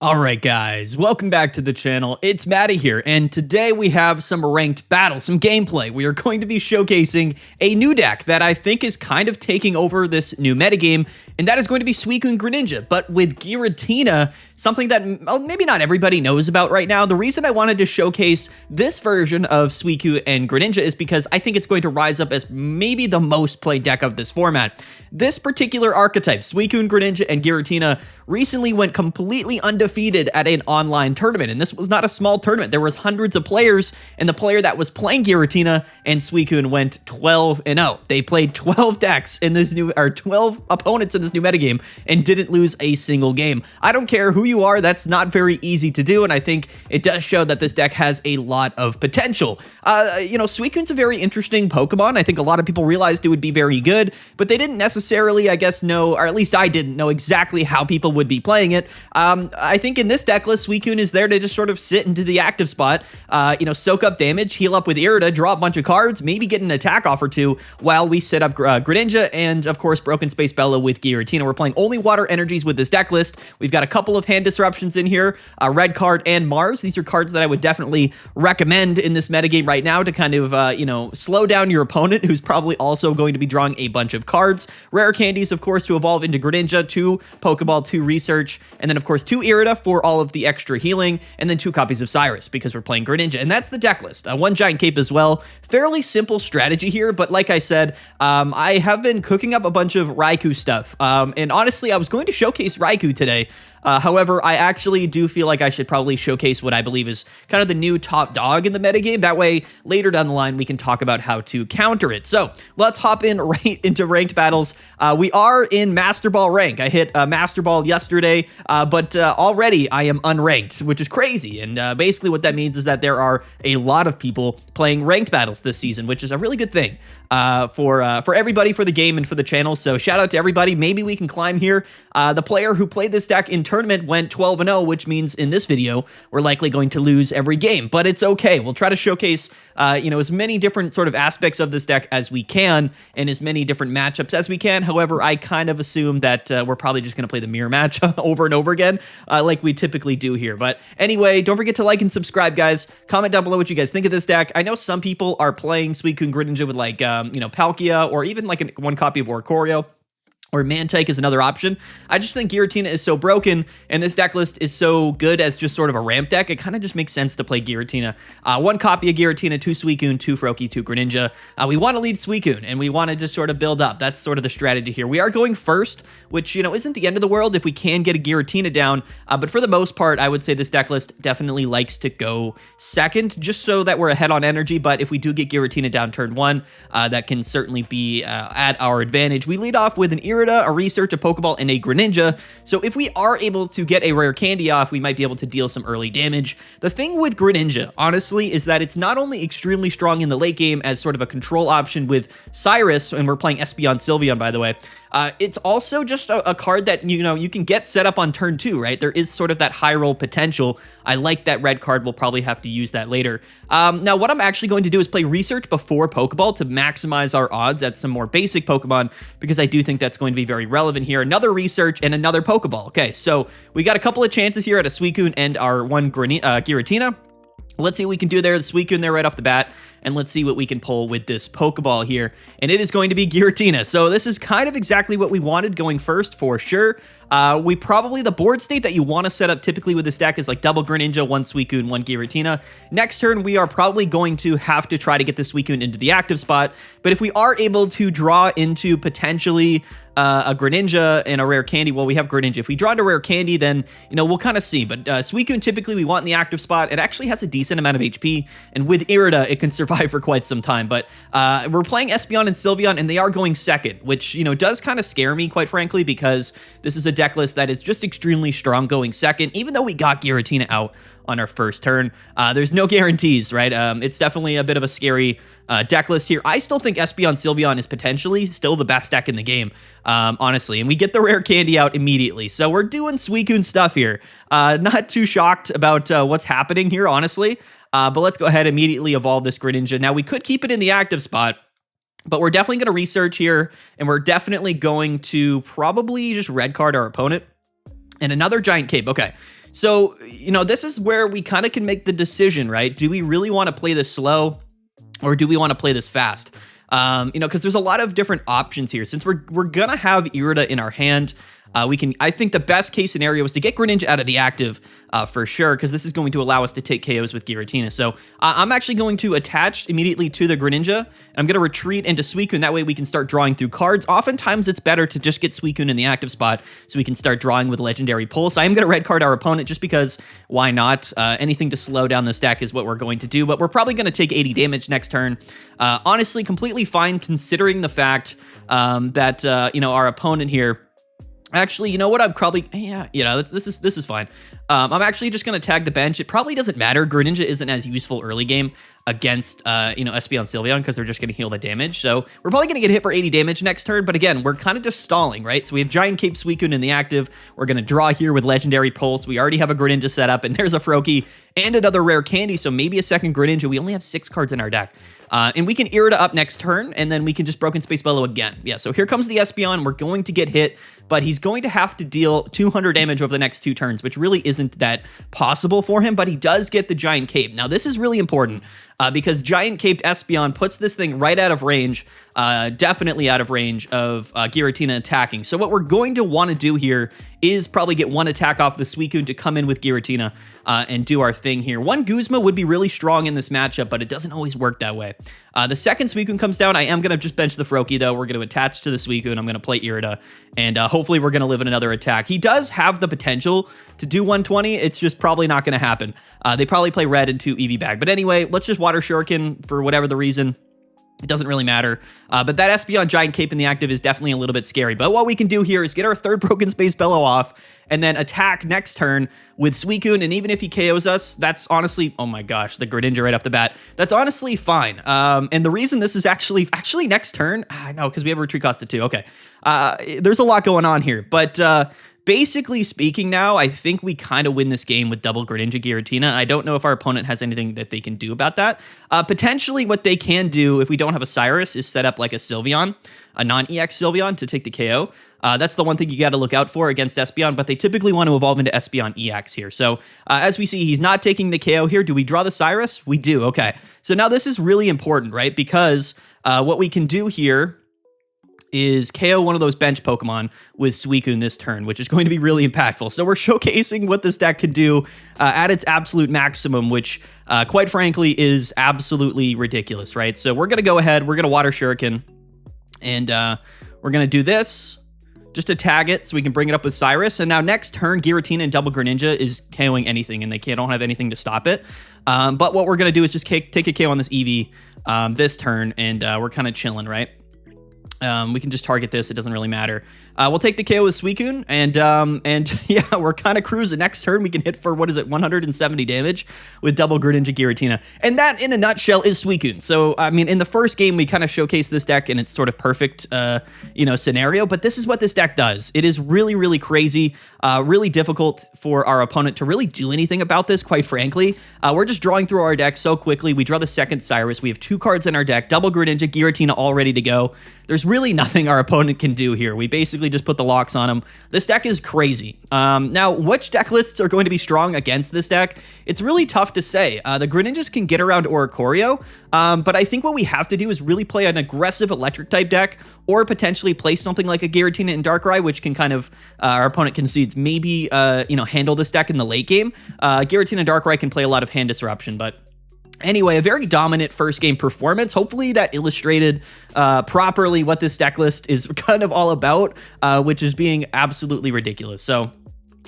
Alright guys, welcome back to the channel. It's Matty here, and today we have some ranked battles, some gameplay. We are going to be showcasing a new deck that I think is kind of taking over this new metagame, and that is going to be Suicune Greninja, but with Giratina, something that maybe not everybody knows about right now. The reason I wanted to showcase this version of Suicune and Greninja is because I think it's going to rise up as maybe the most played deck of this format. This particular archetype, Suicune, Greninja, and Giratina, recently went completely undefeated at an online tournament, and this was not a small tournament. There was hundreds of players, and the player that was playing Giratina and Suicune went 12-0. They played 12 decks in this new, or 12 opponents in this new metagame, and didn't lose a single game. I don't care who you are, that's not very easy to do, and I think it does show that this deck has a lot of potential. Suicune's a very interesting Pokemon. I think a lot of people realized it would be very good, but they didn't necessarily, I guess, know, or at least I didn't know exactly how people would be playing it. I think in this deck list, Suicune is there to just sort of sit into the active spot, soak up damage, heal up with Irida, draw a bunch of cards, maybe get an attack off or two while we set up Greninja and, of course, Broken Space Bella with Giratina. We're playing only water energies with this deck list. We've got a couple of hand disruptions in here, Red Card and Mars. These are cards that I would definitely recommend in this metagame right now to kind of, slow down your opponent, who's probably also going to be drawing a bunch of cards. Rare candies, of course, to evolve into Greninja, 2 Pokeball, 2 Research, and then, of course, 2 Irida for all of the extra healing, and then 2 copies of Cyrus because we're playing Greninja, and that's the deck list. 1 Giant Cape as well. Fairly simple strategy here, but like I said, I have been cooking up a bunch of Raikou stuff, and honestly, I was going to showcase Raikou today. However, I actually do feel like I should probably showcase what I believe is kind of the new top dog in the metagame. That way, later down the line, we can talk about how to counter it. So let's hop in right into ranked battles. We are in Master Ball rank. I hit Master Ball yesterday, but already I am unranked, which is crazy. And basically what that means is that there are a lot of people playing ranked battles this season, which is a really good thing for everybody, for the game, and for the channel. So shout out to everybody. Maybe we can climb here. The player who played this deck in tournament went 12-0, which means in this video we're likely going to lose every game, but it's okay. We'll try to showcase as many different sort of aspects of this deck as we can, and as many different matchups as we can. However, I kind of assume that we're probably just going to play the mirror match over and over again, like we typically do here. But anyway, don't forget to like and subscribe, guys. Comment down below what you guys think of this deck. I know some people are playing Suicune Greninja with like Palkia, or even like one copy of Oricorio, or Mantike is another option. I just think Giratina is so broken, and this deck list is so good as just sort of a ramp deck, it kind of just makes sense to play Giratina. 1 copy of Giratina, 2 Suicune, 2 Froakie, 2 Greninja. We want to lead Suicune, and we want to just sort of build up. That's sort of the strategy here. We are going first, which, isn't the end of the world if we can get a Giratina down, but for the most part, I would say this deck list definitely likes to go second, just so that we're ahead on energy. But if we do get Giratina down turn 1, that can certainly be at our advantage. We lead off with an Irida, a Research, a Pokeball, and a Greninja. So if we are able to get a rare candy off, we might be able to deal some early damage. The thing with Greninja, honestly, is that it's not only extremely strong in the late game as sort of a control option with Cyrus, and we're playing Espeon Sylveon, by the way, it's also just a card that, you can get set up on turn 2, right? There is sort of that high roll potential. I like that red card. We'll probably have to use that later. Now, what I'm actually going to do is play Research before Pokeball to maximize our odds at some more basic Pokemon, because I do think that's going to be very relevant here. Another Research and another Pokeball. Okay, so we got a couple of chances here at a Suicune and our 1 Giratina. Let's see what we can do there. The Suicune there right off the bat. And let's see what we can pull with this Pokeball here. And it is going to be Giratina. So this is kind of exactly what we wanted going first, for sure. The board state that you want to set up typically with this deck is like double Greninja, 1 Suicune, 1 Giratina. Next turn, we are probably going to have to try to get the Suicune into the active spot. But if we are able to draw into potentially a Greninja and a rare candy, well, we have Greninja. If we draw into rare candy, then, we'll kind of see. But Suicune, typically, we want in the active spot. It actually has a decent amount of HP. And with Irida, it can survive for quite some time. But we're playing Espeon and Sylveon, and they are going second, which, does kind of scare me, quite frankly, because this is a deck list that is just extremely strong going second, even though we got Giratina out on our first turn. There's no guarantees, right? It's definitely a bit of a scary deck list here. I still think Espeon Sylveon is potentially still the best deck in the game, honestly, and we get the rare candy out immediately. So we're doing Suicune stuff here. Not too shocked about what's happening here, honestly. But let's go ahead and immediately evolve this Greninja. Now, we could keep it in the active spot, but we're definitely going to Research here, and we're definitely going to probably just red card our opponent. And another Giant Cape. Okay, So, this is where we kind of can make the decision, right? Do we really want to play this slow or do we want to play this fast? Because there's a lot of different options here. Since we're gonna have Irida in our hand, I think the best case scenario is to get Greninja out of the active for sure, because this is going to allow us to take KOs with Giratina. So I'm actually going to attach immediately to the Greninja, and I'm going to retreat into Suicune. That way we can start drawing through cards. Oftentimes it's better to just get Suicune in the active spot so we can start drawing with Legendary Pulse. I am going to red card our opponent just because why not? Anything to slow down this deck is what we're going to do, but we're probably going to take 80 damage next turn. Honestly, completely fine considering the fact that, our opponent here. Actually, you know what? I'm probably, this is fine. I'm actually just going to tag the bench. It probably doesn't matter. Greninja isn't as useful early game against, Espeon Sylveon because they're just going to heal the damage. So we're probably going to get hit for 80 damage next turn. But again, we're kind of just stalling, right? So we have Giant Cape Suicune in the active. We're going to draw here with Legendary Pulse. We already have a Greninja set up, and there's a Froakie and another rare candy. So maybe a second Greninja. We only have 6 cards in our deck. And we can Irida up next turn, and then we can just Broken Space Bellow again. Yeah, so here comes the Espeon. We're going to get hit, but he's going to have to deal 200 damage over the next 2 turns, which really isn't that possible for him, but he does get the Giant Cape. Now, this is really important because Giant Caped Espeon puts this thing right out of range, definitely out of range of Giratina attacking. So what we're going to want to do here is probably get 1 attack off the Suicune to come in with Giratina and do our thing here. 1 Guzma would be really strong in this matchup, but it doesn't always work that way. The second Suicune comes down. I am going to just bench the Froakie, though. We're going to attach to the Suicune. I'm going to play Irida, and hopefully we're going to live in another attack. He does have the potential to do 120. It's just probably not going to happen. They probably play red into EV Bag. But anyway, let's just Water Shuriken for whatever the reason. It doesn't really matter. But that Espeon Giant Cape in the active is definitely a little bit scary. But what we can do here is get our 3rd Broken Space Bellow off and then attack next turn with Suicune. And even if he KOs us, that's honestly, oh my gosh, the Greninja right off the bat. That's honestly fine. And the reason this is actually next turn, I know, because we have a retreat cost of 2. Okay. There's a lot going on here. But basically speaking now, I think we kind of win this game with double Greninja Giratina. I don't know if our opponent has anything that they can do about that. Potentially what they can do if we don't have a Cyrus is set up like a Sylveon, a non-EX Sylveon to take the KO. That's the one thing you got to look out for against Espeon, but they typically want to evolve into Espeon EX here. So as we see, he's not taking the KO here. Do we draw the Cyrus? We do. Okay. So now this is really important, right? Because what we can do here is KO one of those bench Pokemon with Suicune this turn, which is going to be really impactful. So we're showcasing what this deck can do at its absolute maximum, which quite frankly is absolutely ridiculous, right? So we're going to go ahead, we're going to Water Shuriken, and we're going to do this just to tag it so we can bring it up with Cyrus. And now next turn, Giratina and double Greninja is KOing anything, and they don't have anything to stop it. But what we're going to do is just take a KO on this Eevee this turn, and we're kind of chilling, right? We can just target this. It doesn't really matter. We'll take the KO with Suicune, and yeah, we're kind of cruising. Next turn, we can hit for, 170 damage with double Greninja Giratina. And that, in a nutshell, is Suicune. So, I mean, in the first game, we kind of showcased this deck in its sort of perfect, scenario, but this is what this deck does. It is really, really crazy, really difficult for our opponent to really do anything about this, quite frankly. We're just drawing through our deck so quickly. We draw the second Cyrus. We have 2 cards in our deck, double Greninja, Giratina all ready to go. There's really nothing our opponent can do here. We basically just put the locks on him. This deck is crazy. Now, which deck lists are going to be strong against this deck? It's really tough to say. The Greninjas can get around Oricorio, but I think what we have to do is really play an aggressive electric type deck, or potentially play something like a Giratina and Darkrai, which can kind of, our opponent concedes, maybe, handle this deck in the late game. Giratina and Darkrai can play a lot of hand disruption, but anyway, a very dominant first game performance. Hopefully that illustrated properly what this deck list is kind of all about, which is being absolutely ridiculous. So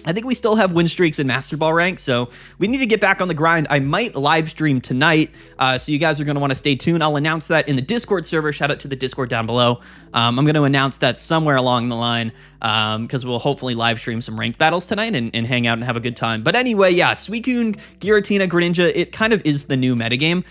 I think we still have win streaks in Master Ball rank, so we need to get back on the grind. I might live stream tonight, so you guys are going to want to stay tuned. I'll announce that in the Discord server. Shout out to the Discord down below. I'm going to announce that somewhere along the line, because we'll hopefully live stream some ranked battles tonight and hang out and have a good time. But anyway, yeah, Suicune, Giratina, Greninja, it kind of is the new metagame.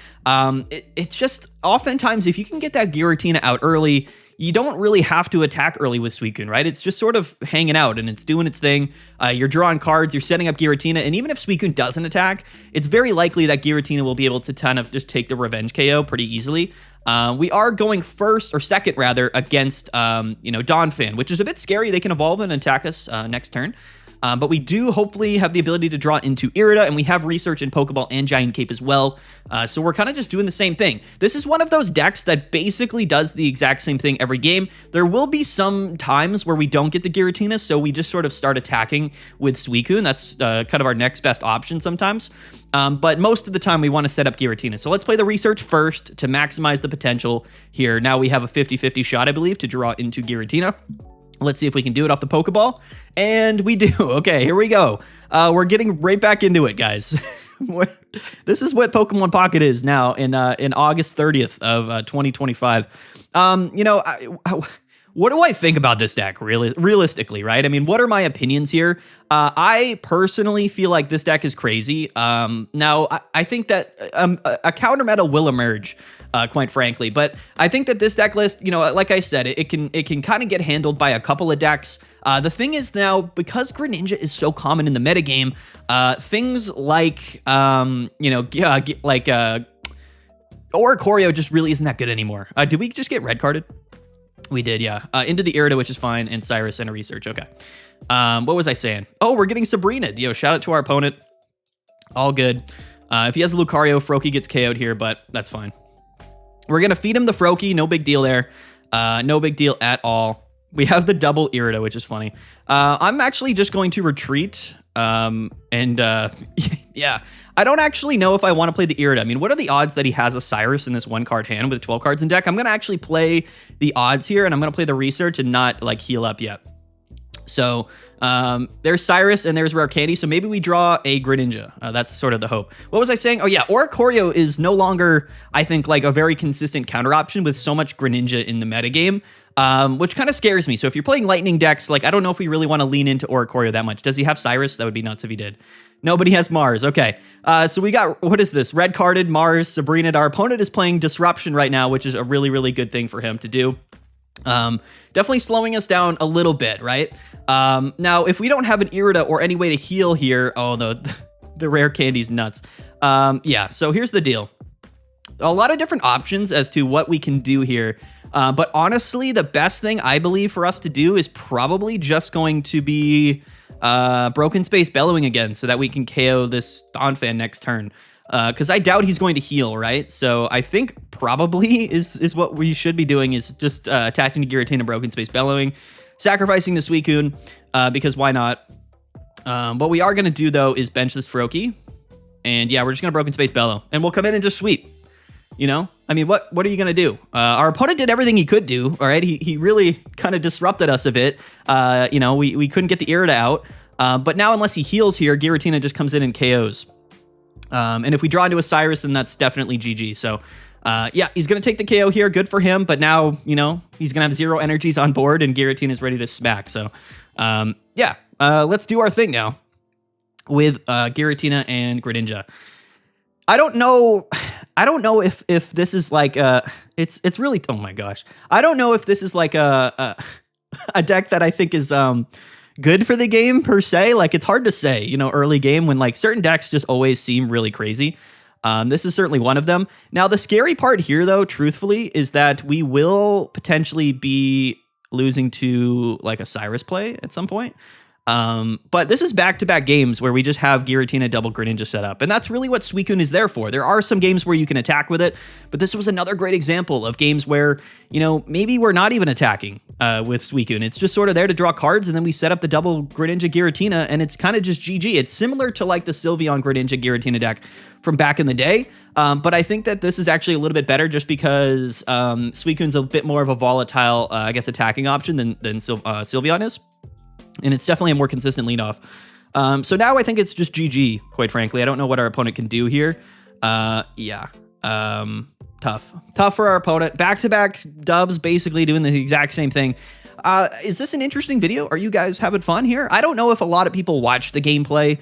It's just, oftentimes, if you can get that Giratina out early, you don't really have to attack early with Suicune, right? It's just sort of hanging out and it's doing its thing. You're drawing cards, you're setting up Giratina, and even if Suicune doesn't attack, it's very likely that Giratina will be able to kind of just take the revenge KO pretty easily. We are going second rather, against, Donphan, which is a bit scary. They can evolve and attack us next turn. But we do hopefully have the ability to draw into Irida, and we have Research and Pokeball and Giant Cape as well. So we're kind of just doing the same thing. This is one of those decks that basically does the exact same thing every game. There will be some times where we don't get the Giratina, so we just sort of start attacking with Suicune. That's kind of our next best option sometimes. But most of the time we want to set up Giratina. So let's play the Research first to maximize the potential here. Now we have a 50-50 shot, I believe, to draw into Giratina. Let's see if we can do it off the Pokeball. And we do. Okay, here we go. We're getting right back into it, guys. This is what Pokemon Pocket is now in August 30th of 2025. You know, what do I think about this deck, realistically, right? I mean, what are my opinions here? I personally feel like this deck is crazy. Now, I think that a counter meta will emerge, quite frankly, but I think that this deck list, you know, like I said, it can kind of get handled by a couple of decks. The thing is now, because Greninja is so common in the metagame, things like, you know, like Oricorio just really isn't that good anymore. Did we just get red carded? We did, yeah. Into the Irida, which is fine, and Cyrus and a Research. Okay. What was I saying? Oh, we're getting Sabrina. Yo, shout out to our opponent. All good. If he has a Lucario, Froakie gets KO'd here, but that's fine. We're going to feed him the Froakie. No big deal there. No big deal at all. We have the double Irida, which is funny. I'm actually just going to retreat. Yeah, I don't actually know if I want to play the Irida. I mean, what are the odds that he has a Cyrus in this 1-card hand with 12 cards in deck? I'm going to actually play the odds here, and I'm going to play the Research and not, like, heal up yet. So, there's Cyrus and there's Rare Candy, so maybe we draw a Greninja. That's sort of the hope. What was I saying? Oh, yeah, Oricorio is no longer, I think, like, a very consistent counter option with so much Greninja in the metagame. Which kind of scares me. So if you're playing Lightning decks, like, I don't know if we really want to lean into Oricorio that much. Does he have Cyrus? That would be nuts if he did. Nobody has Mars. Okay. So we got, what is this? Red carded, Mars, Sabrina. Our opponent is playing Disruption right now, which is a really, really good thing for him to do. Definitely slowing us down a little bit, right? Now, if we don't have an Irida or any way to heal here, oh, the Rare Candy's nuts. Yeah, so here's the deal. A lot of different options as to what we can do here. But honestly, the best thing I believe for us to do is probably just going to be Broken Space Bellowing again so that we can KO this Donphan next turn. Because I doubt he's going to heal, right? So I think probably is what we should be doing is just attaching to Giratina Broken Space Bellowing, sacrificing the Suicune, because why not? What we are going to do, though, is bench this Froakie. And yeah, we're just going to Broken Space Bellow. And we'll come in and just sweep. You know, I mean, what are you going to do? Our opponent did everything he could do. All right. He really kind of disrupted us a bit. You know, we couldn't get the Irida out. But now, unless he heals here, Giratina just comes in and KOs. And if we draw into a Cyrus, then that's definitely GG. So, yeah, he's going to take the KO here. Good for him. But now, you know, he's going to have 0 energies on board and Giratina is ready to smack. So, yeah, let's do our thing now with Giratina and Greninja. I don't know if this is like it's really, oh my gosh. I don't know if this is like a deck that I think is good for the game per se. Like, it's hard to say, you know, early game when like certain decks just always seem really crazy. This is certainly one of them. Now, the scary part here, though, truthfully, is that we will potentially be losing to like a Cyrus play at some point. But this is back-to-back games where we just have Giratina double Greninja set up. And that's really what Suicune is there for. There are some games where you can attack with it, but this was another great example of games where, you know, maybe we're not even attacking with Suicune. It's just sort of there to draw cards, and then we set up the double Greninja Giratina, and it's kind of just GG. It's similar to like the Sylveon Greninja Giratina deck from back in the day, but I think that this is actually a little bit better just because Suicune's a bit more of a volatile, I guess, attacking option than Sylveon is. And it's definitely a more consistent leadoff. So now I think it's just GG, quite frankly. I don't know what our opponent can do here. Yeah. Tough. Tough for our opponent. Back-to-back dubs, basically doing the exact same thing. Is this an interesting video? Are you guys having fun here? I don't know if a lot of people watch the gameplay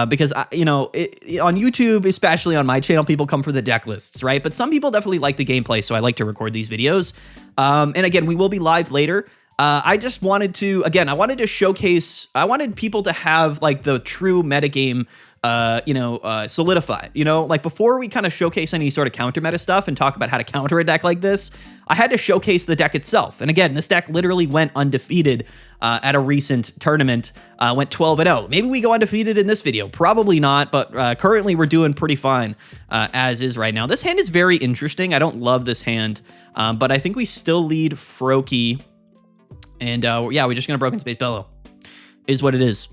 because, you know, on YouTube, especially on my channel, people come for the deck lists, right? But some people definitely like the gameplay, so I like to record these videos. And again, we will be live later. I just wanted to, again, I wanted to showcase, I wanted people to have like the true metagame solidified. Like before we kind of showcase any sort of counter meta stuff and talk about how to counter a deck like this, I had to showcase the deck itself. And again, this deck literally went undefeated at a recent tournament, went 12-0. Maybe we go undefeated in this video. Probably not, but currently we're doing pretty fine as is right now. This hand is very interesting. I don't love this hand, but I think we still lead Froakie. And yeah, we're just going to Broken Space Bellow is what it is.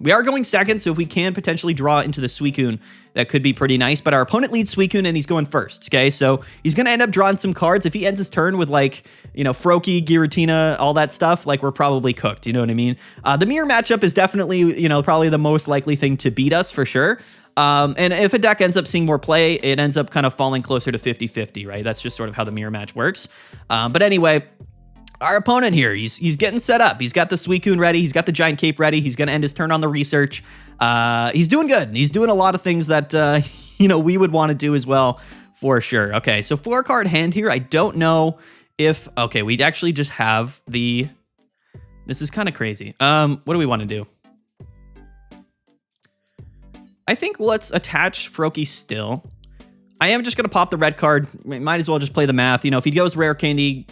We are going second, so if we can potentially draw into the Suicune, that could be pretty nice. But our opponent leads Suicune, and he's going first, okay? So he's going to end up drawing some cards. If he ends his turn with, like, Froakie, Giratina, all that stuff, like, we're probably cooked, you know what I mean? The mirror matchup is definitely, probably the most likely thing to beat us for sure. And if a deck ends up seeing more play, it ends up kind of falling closer to 50-50, right? That's just sort of how the mirror match works. But anyway, our opponent here, he's getting set up. He's got the Suicune ready. He's got the Giant Cape ready. He's going to end his turn on the research. He's doing good. He's doing a lot of things that, we would want to do as well, for sure. Okay, so 4-card hand here. I don't know if... Okay, we actually just have the... This is kind of crazy. What do we want to do? I think let's attach Froakie still. I am just going to pop the red card. Might as well just play the math. If he goes Rare Candy...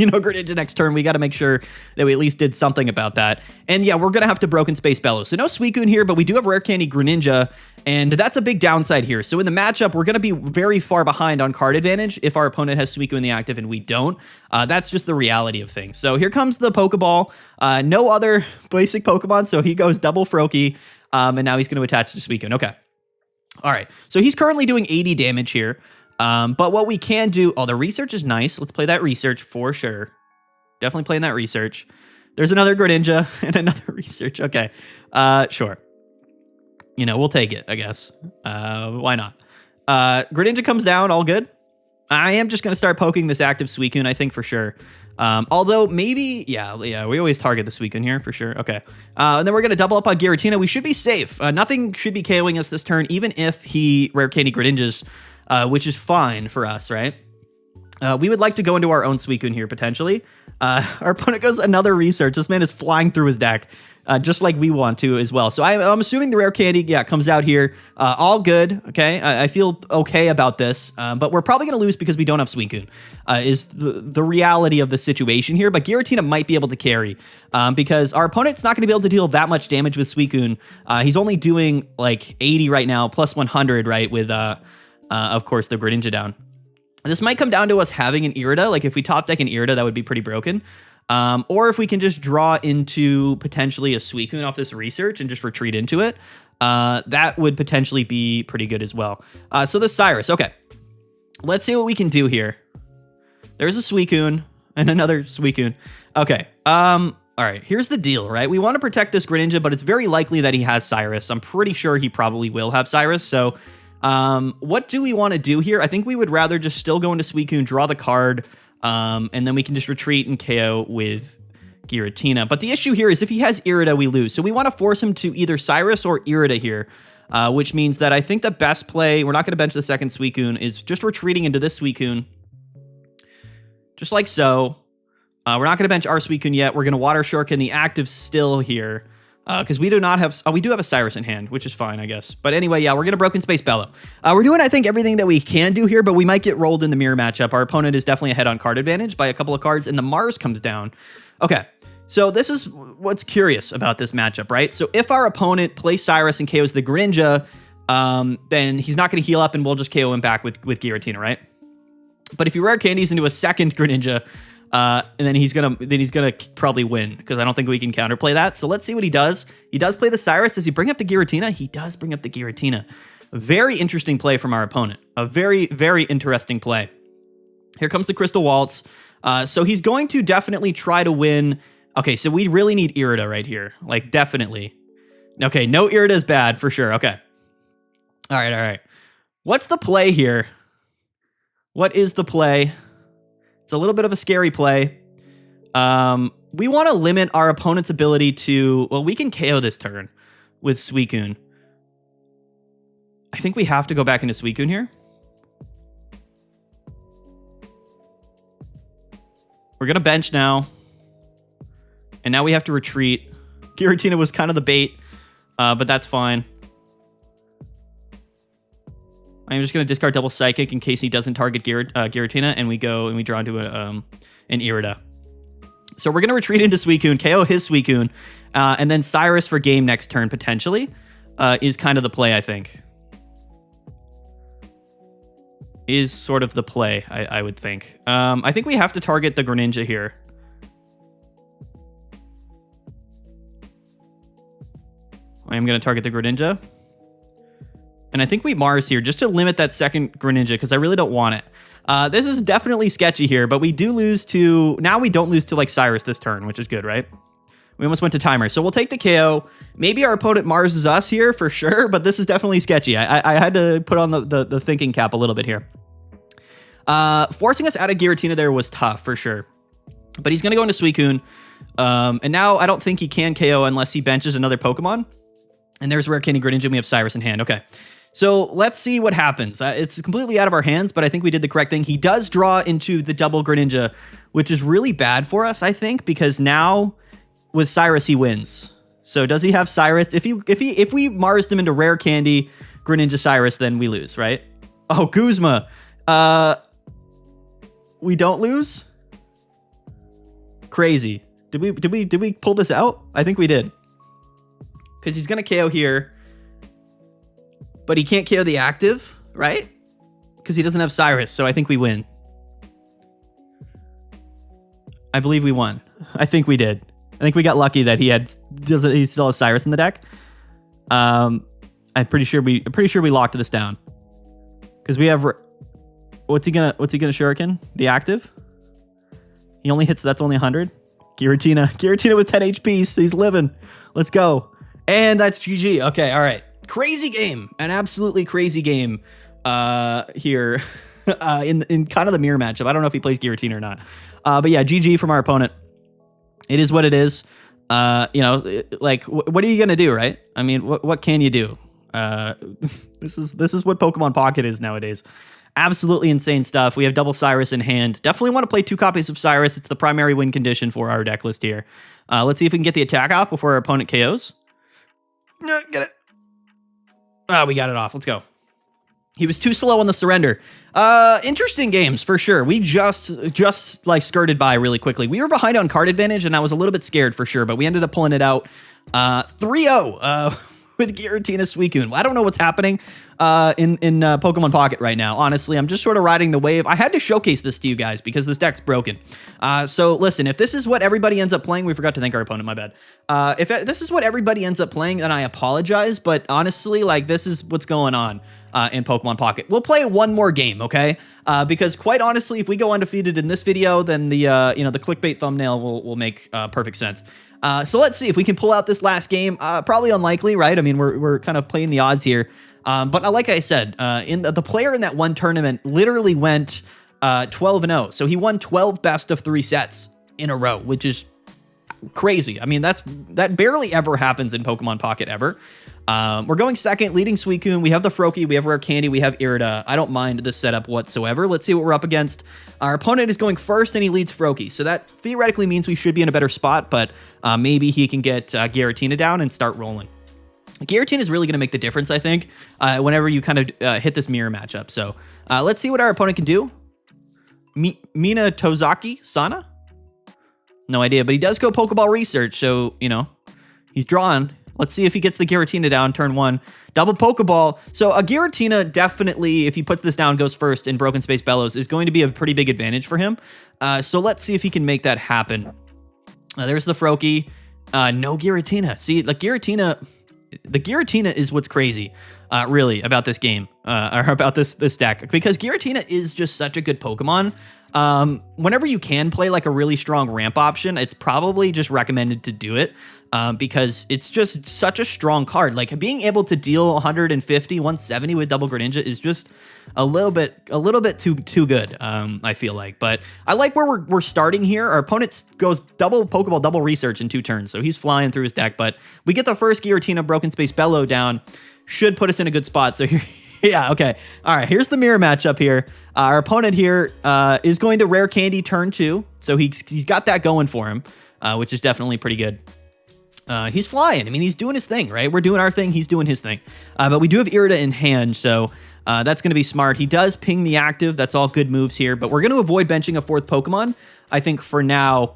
Greninja next turn, we got to make sure that we at least did something about that. And yeah, we're going to have to Broken Space Bellow. So no Suicune here, but we do have Rare Candy Greninja, and that's a big downside here. So in the matchup, we're going to be very far behind on card advantage if our opponent has Suicune in the active and we don't. That's just the reality of things. So here comes the Pokeball. No other basic Pokemon, so he goes double Froakie, and now he's going to attach to Suicune. Okay. All right. So he's currently doing 80 damage here. But what we can do... Oh, the research is nice. Let's play that research for sure. Definitely playing that research. There's another Greninja and another research. Okay. Sure. We'll take it, I guess. Why not? Greninja comes down. All good. I am just going to start poking this active Suicune, I think, for sure. Although maybe... Yeah, we always target the Suicune here for sure. Okay. And then we're going to double up on Giratina. We should be safe. Nothing should be KOing us this turn, even if he Rare Candy Greninjas... which is fine for us, right? We would like to go into our own Suicune here, potentially. Our opponent goes another research. This man is flying through his deck, just like we want to as well. So I'm assuming the Rare Candy, comes out here. All good, okay? I feel okay about this, but we're probably going to lose because we don't have Suicune, is the reality of the situation here. But Giratina might be able to carry, because our opponent's not going to be able to deal that much damage with Suicune. He's only doing, like, 80 right now, plus 100, right, with... of course, the Greninja down. This might come down to us having an Irida. Like, if we top deck an Irida, that would be pretty broken. Or if we can just draw into potentially a Suicune off this research and just retreat into it, that would potentially be pretty good as well. So the Cyrus. Okay. Let's see what we can do here. There's a Suicune and another Suicune. Okay. All right. Here's the deal, right? We want to protect this Greninja, but it's very likely that he has Cyrus. I'm pretty sure he probably will have Cyrus. So... what do we want to do here? I think we would rather just still go into Suicune, draw the card, and then we can just retreat and KO with Giratina. But the issue here is if he has Irida, we lose. So we want to force him to either Cyrus or Irida here, which means that I think the best play, we're not going to bench the second Suicune, is just retreating into this Suicune, just like so. We're not going to bench our Suicune yet. We're going to Water Shuriken the active still here. Because we do not have... Oh, we do have a Cyrus in hand, which is fine, I guess. But anyway, yeah, we're going to Broken Space Bellow. We're doing, I think, everything that we can do here, but we might get rolled in the mirror matchup. Our opponent is definitely ahead on card advantage by a couple of cards, and the Mars comes down. Okay, so this is what's curious about this matchup, right? So if our opponent plays Cyrus and KOs the Greninja, then he's not going to heal up, and we'll just KO him back with Giratina, right? But if he Rare Candies into a second Greninja... and then he's gonna probably win because I don't think we can counterplay that. So let's see what he does. He does play the Cyrus. Does he bring up the Giratina? He does bring up the Giratina. Very interesting play from our opponent. A very, very interesting play. Here comes the Crystal Waltz. So he's going to definitely try to win. Okay, so we really need Irida right here. Like, definitely. Okay, no Irida is bad for sure. Okay. All right. What's the play here? What is the play? It's a little bit of a scary play. We want to limit our opponent's ability to... Well, we can KO this turn with Suicune. I think we have to go back into Suicune here. We're going to bench now. And now we have to retreat. Giratina was kind of the bait, but that's fine. I'm just going to discard double Psychic in case he doesn't target Giratina, and we go and we draw into an Irida. So we're going to retreat into Suicune, KO his Suicune, and then Cyrus for game next turn, potentially, is kind of the play, I think. Is sort of the play, I would think. I think we have to target the Greninja here. I am going to target the Greninja. And I think we Mars here just to limit that second Greninja because I really don't want it. This is definitely sketchy here, but we do lose to... Now we don't lose to like Cyrus this turn, which is good, right? We almost went to timer. So we'll take the KO. Maybe our opponent Marses us here for sure, but this is definitely sketchy. I had to put on the thinking cap a little bit here. Forcing us out of Giratina there was tough for sure. But he's going to go into Suicune. And now I don't think he can KO unless he benches another Pokemon. And there's Rare Candy Greninja, and we have Cyrus in hand. Okay. So let's see what happens. It's completely out of our hands, but I think we did the correct thing. He does draw into the double Greninja, which is really bad for us, I think, because now with Cyrus he wins. So does he have Cyrus? If we Marsed him into Rare Candy Greninja Cyrus, then we lose, right? Oh, Guzma. We don't lose? Crazy. Did we pull this out? I think we did. Because he's gonna KO here. But he can't KO the active, right? Because he doesn't have Cyrus, so I think we win. I believe we won. I think we did. I think we got lucky that he still has Cyrus in the deck. I'm pretty sure we locked this down. Because we have what's he gonna Shuriken? The active? He only hits, that's only 100. Giratina with 10 HP, so he's living. Let's go. And that's GG. Okay, all right. Crazy game, an absolutely crazy game here in kind of the mirror matchup. I don't know if he plays Giratina or not, but yeah, GG from our opponent. It is what it is. You know, like what are you gonna do, right? I mean, what can you do? This is what Pokemon Pocket is nowadays. Absolutely insane stuff. We have double Cyrus in hand. Definitely want to play 2 copies of Cyrus. It's the primary win condition for our deck list here. Let's see if we can get the attack off before our opponent KOs. No, get it. Ah, we got it off. Let's go. He was too slow on the surrender. Interesting games for sure. We just like skirted by really quickly. We were behind on card advantage, and I was a little bit scared for sure, but we ended up pulling it out 3-0 with Giratina Suicune. I don't know what's happening in Pokemon Pocket right now. Honestly, I'm just sort of riding the wave. I had to showcase this to you guys because this deck's broken. So listen, if this is what everybody ends up playing, we forgot to thank our opponent, my bad. If this is what everybody ends up playing, then I apologize. But honestly, like this is what's going on in Pokemon Pocket. We'll play one more game, okay? Because quite honestly, if we go undefeated in this video, then the the clickbait thumbnail will make perfect sense. So let's see if we can pull out this last game. Probably unlikely, right? I mean, we're kind of playing the odds here. But like I said, the player in that one tournament literally went 12-0. So he won 12 best of 3 sets in a row, which is crazy. I mean, that barely ever happens in Pokemon Pocket ever. We're going second, leading Suicune. We have the Froakie, we have Rare Candy, we have Irida. I don't mind this setup whatsoever. Let's see what we're up against. Our opponent is going first, and he leads Froakie. So that theoretically means we should be in a better spot, but maybe he can get Giratina down and start rolling. Giratina is really going to make the difference, I think, whenever you kind of hit this mirror matchup. So let's see what our opponent can do. Mina Tozaki Sana? No idea, but he does go Pokeball Research, so, you know, he's drawn. Let's see if he gets the Giratina down turn 1. Double Pokeball. So a Giratina definitely, if he puts this down, goes first in Broken Space Bellows, is going to be a pretty big advantage for him. So let's see if he can make that happen. There's the Froakie. No Giratina. See, the Giratina is what's crazy, really, about this game, or about this deck, because Giratina is just such a good Pokemon. Whenever you can play like a really strong ramp option, it's probably just recommended to do it, because it's just such a strong card. Like being able to deal 150, 170 with double Greninja is just a little bit too good. I feel like, but I like where we're starting here. Our opponent goes double Pokeball, double Research in 2 turns, so he's flying through his deck. But we get the first Giratina Broken Space Bellow down, should put us in a good spot. So here. Yeah, okay. All right, here's the mirror matchup here. Our opponent here is going to Rare Candy turn 2. So he's got that going for him, which is definitely pretty good. He's flying. I mean, he's doing his thing, right? We're doing our thing. He's doing his thing. But we do have Irida in hand. So That's going to be smart. He does ping the active. That's all good moves here, but we're going to avoid benching a 4th Pokemon. I think for now,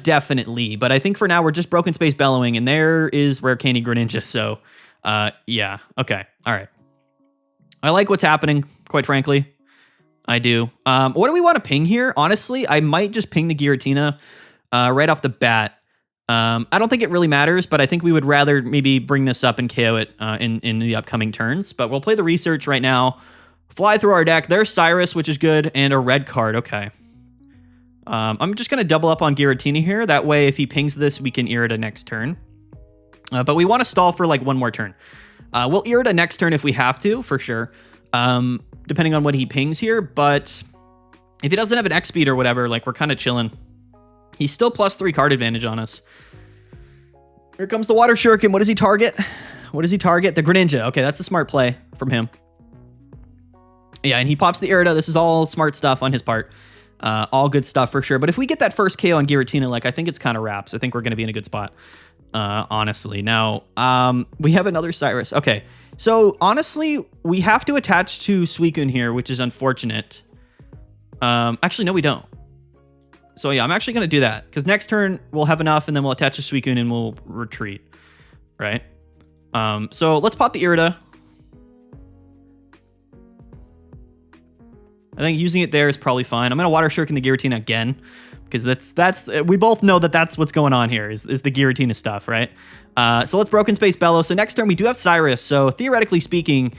definitely. But I think for now, we're just Broken Space Bellowing, and there is Rare Candy Greninja. So, yeah. Okay. All right. I like what's happening, quite frankly. I do. What do we want to ping here? Honestly, I might just ping the Giratina right off the bat. I don't think it really matters, but I think we would rather maybe bring this up and KO it in the upcoming turns. But we'll play the research right now. Fly through our deck. There's Cyrus, which is good, and a red card. Okay. I'm just going to double up on Giratina here. That way, if he pings this, we can Irida next turn. But we want to stall for like one more turn. We'll Irida next turn if we have to, for sure. Depending on what he pings here. But if he doesn't have an X speed or whatever, like we're kind of chilling. He's still +3 card advantage on us. Here comes the Water Shuriken. What does he target? What does he target? The Greninja. Okay, that's a smart play from him. Yeah, and he pops the Irida. This is all smart stuff on his part. All good stuff for sure. But if we get that first KO on Giratina, like I think it's kind of wraps. I think we're going to be in a good spot, honestly. Now, we have another Cyrus. Okay, so honestly, we have to attach to Suicune here, which is unfortunate. Actually, no, we don't. So yeah, I'm actually going to do that because next turn we'll have enough and then we'll attach to Suicune and we'll retreat, right? So let's pop the Irida. I think using it there is probably fine. I'm going to Water Shuriken the Giratina again because that's we both know that that's what's going on here is the Giratina stuff, right? So let's Broken Space Bellow. So next turn we do have Cyrus. So theoretically speaking,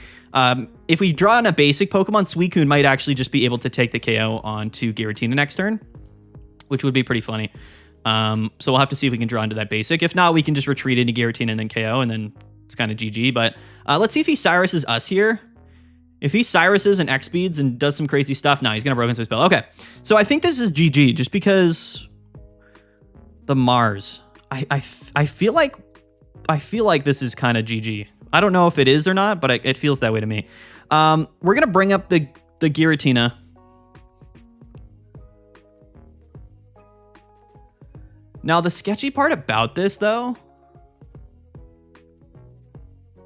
if we draw in a basic Pokemon, Suicune might actually just be able to take the KO onto Giratina next turn, which would be pretty funny. So we'll have to see if we can draw into that basic. If not, we can just retreat into Giratina and then KO, and then it's kind of GG. But let's see if he Cyruses us here. If he Cyruses and X speeds and does some crazy stuff, he's gonna Broken Space Bell. Okay, so I think this is GG just because the Mars. I feel like this is kind of GG. I don't know if it is or not, but it feels that way to me. We're gonna bring up the Giratina. Now, the sketchy part about this, though,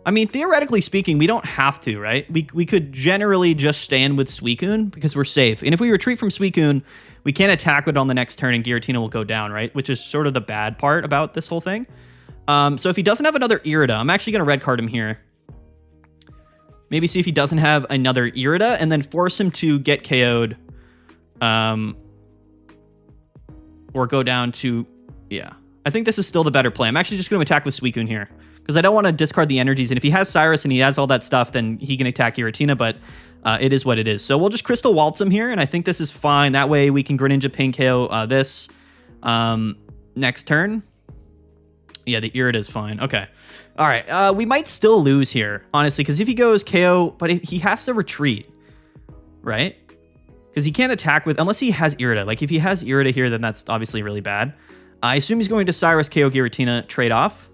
I mean, theoretically speaking, we don't have to, right? We could generally just stand with Suicune because we're safe. And if we retreat from Suicune, we can't attack it on the next turn and Giratina will go down, right? Which is sort of the bad part about this whole thing. So if he doesn't have another Irida, I'm actually going to red card him here. Maybe see if he doesn't have another Irida and then force him to get KO'd. Or go down to... Yeah, I think this is still the better play. I'm actually just going to attack with Suicune here because I don't want to discard the energies. And if he has Cyrus and he has all that stuff, then he can attack Giratina, but it is what it is. So we'll just Crystal Waltz him here, and I think this is fine. That way we can Greninja ping KO this next turn. Yeah, the Irida is fine. Okay. All right. We might still lose here, honestly, because if he goes KO, but he has to retreat, right? Because he can't attack with, unless he has Irida. Like if he has Irida here, then that's obviously really bad. I assume he's going to Cyrus KO Giratina trade off.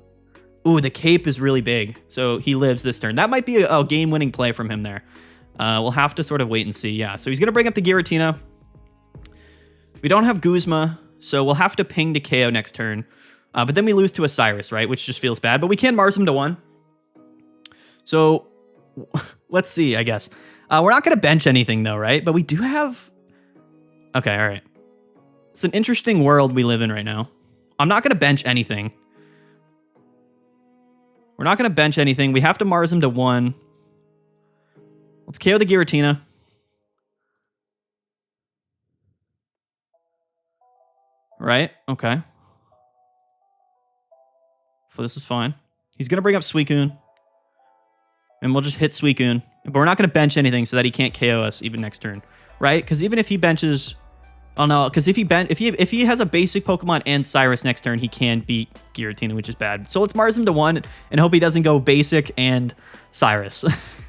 Ooh, the cape is really big. So he lives this turn. That might be a game-winning play from him there. We'll have to sort of wait and see. Yeah, so he's going to bring up the Giratina. We don't have Guzma, so we'll have to ping to KO next turn. But then we lose to a Cyrus, right? Which just feels bad. But we can Mars him to 1. So let's see, I guess. We're not going to bench anything, though, right? But we do have... Okay, all right. It's an interesting world we live in right now. I'm not going to bench anything. We're not going to bench anything. We have to Mars him to 1. Let's KO the Giratina. Right? Okay. So this is fine. He's going to bring up Suicune. And we'll just hit Suicune. But we're not going to bench anything so that he can't KO us even next turn. Right? Because even if he benches... Oh no, because if he has a basic Pokemon and Cyrus next turn, he can beat Giratina, which is bad. So let's Mars him to 1 and hope he doesn't go basic and Cyrus.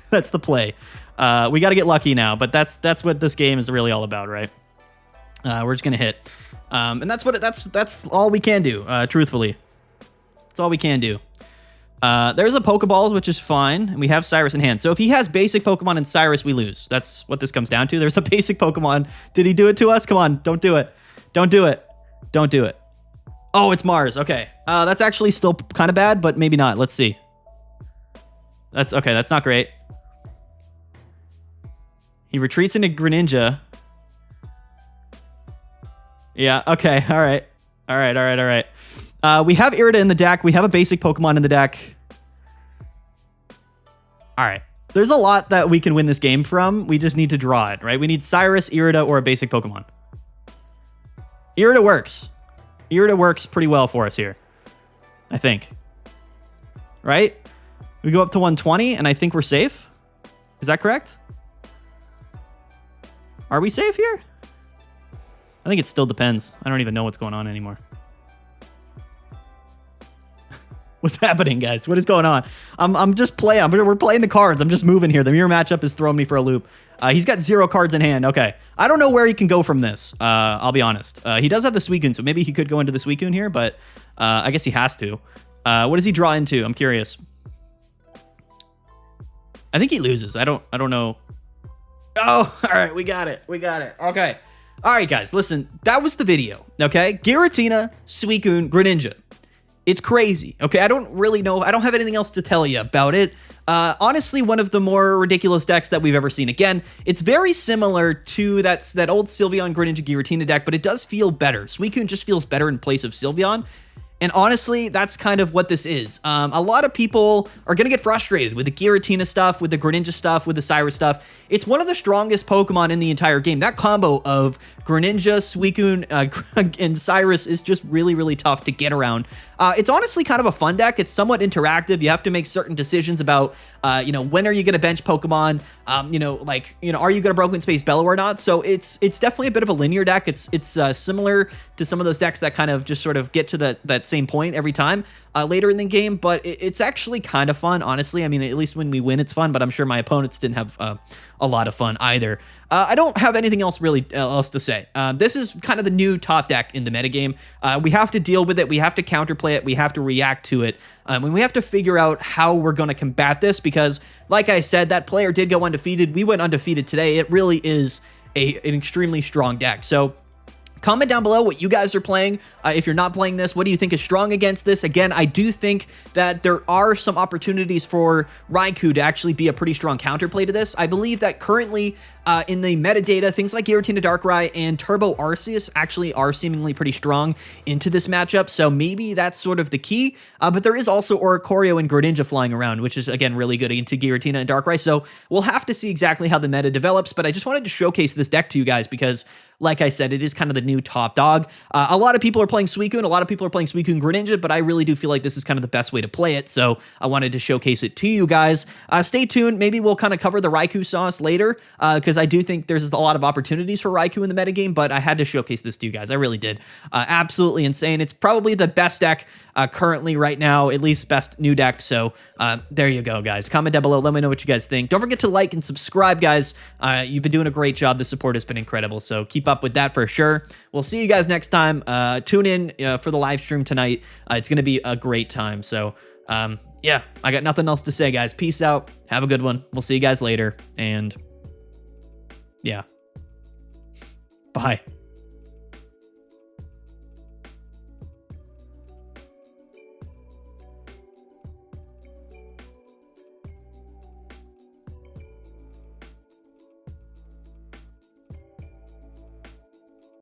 That's the play. We got to get lucky now, but that's what this game is really all about, right? We're just gonna hit, and that's all we can do. Truthfully, that's all we can do. There's a Pokeball, which is fine, and we have Cyrus in hand. So if he has basic Pokemon and Cyrus, we lose. That's what this comes down to. There's a basic Pokemon. Did he do it to us? Come on, don't do it. Don't do it. Don't do it. Oh, it's Mars. Okay. That's actually still kind of bad, but maybe not. Let's see. That's okay. That's not great. He retreats into Greninja. Yeah, okay, all right. All right. We have Irida in the deck. We have a basic Pokemon in the deck. All right. There's a lot that we can win this game from. We just need to draw it, right? We need Cyrus, Irida, or a basic Pokemon. Irida works. Irida works pretty well for us here, I think. Right? We go up to 120, and I think we're safe. Is that correct? Are we safe here? I think it still depends. I don't even know what's going on anymore. What's happening, guys? What is going on? I'm just playing. We're playing the cards. I'm just moving here. The mirror matchup is throwing me for a loop. He's got 0 cards in hand. Okay. I don't know where he can go from this. I'll be honest. He does have the Suicune, so maybe he could go into the Suicune here, but I guess he has to. What does he draw into? I'm curious. I think he loses. I don't know. Oh, all right. We got it. Okay. All right, guys. Listen, that was the video. Okay. Giratina, Suicune, Greninja. It's crazy. Okay, I don't really know. I don't have anything else to tell you about it. Honestly, one of the more ridiculous decks that we've ever seen. Again, it's very similar to that old Sylveon Greninja Giratina deck, but it does feel better. Suicune just feels better in place of Sylveon. And honestly, that's kind of what this is. A lot of people are going to get frustrated with the Giratina stuff, with the Greninja stuff, with the Cyrus stuff. It's one of the strongest Pokemon in the entire game. That combo of Greninja, Suicune, and Cyrus is just really, really tough to get around. It's honestly kind of a fun deck. It's somewhat interactive. You have to make certain decisions about, when are you going to bench Pokemon? Are you going to Broken Space Bellow or not? So it's definitely a bit of a linear deck. It's similar to some of those decks that kind of just sort of get to that same point every time later in the game, but it's actually kind of fun, honestly. I mean, at least when we win, it's fun, but I'm sure my opponents didn't have a lot of fun either. I don't have anything else to say. This is kind of the new top deck in the metagame. We have to deal with it. We have to counterplay it. We have to react to it. And we have to figure out how we're going to combat this because, like I said, that player did go undefeated. We went undefeated today. It really is an extremely strong deck. So comment down below what you guys are playing. If you're not playing this, what do you think is strong against this? Again, I do think that there are some opportunities for Raikou to actually be a pretty strong counterplay to this. I believe that currently in the metadata, things like Giratina Darkrai and Turbo Arceus actually are seemingly pretty strong into this matchup, so maybe that's sort of the key. But there is also Oricorio and Greninja flying around, which is, again, really good into Giratina and Darkrai, so we'll have to see exactly how the meta develops, but I just wanted to showcase this deck to you guys because, like I said, it is kind of the new top dog. A lot of people are playing Suicune, a lot of people are playing Suicune Greninja, but I really do feel like this is kind of the best way to play it, so I wanted to showcase it to you guys. Stay tuned. Maybe we'll kind of cover the Raikou sauce later, because I do think there's a lot of opportunities for Raikou in the metagame, but I had to showcase this to you guys. I really did. Absolutely insane. It's probably the best deck currently right now, at least best new deck, so there you go, guys. Comment down below. Let me know what you guys think. Don't forget to like and subscribe, guys. You've been doing a great job. The support has been incredible, so keep up with that for sure. We'll see you guys next time. Tune in for the live stream tonight. It's going to be a great time, so yeah, I got nothing else to say, guys. Peace out. Have a good one. We'll see you guys later, and yeah. Bye.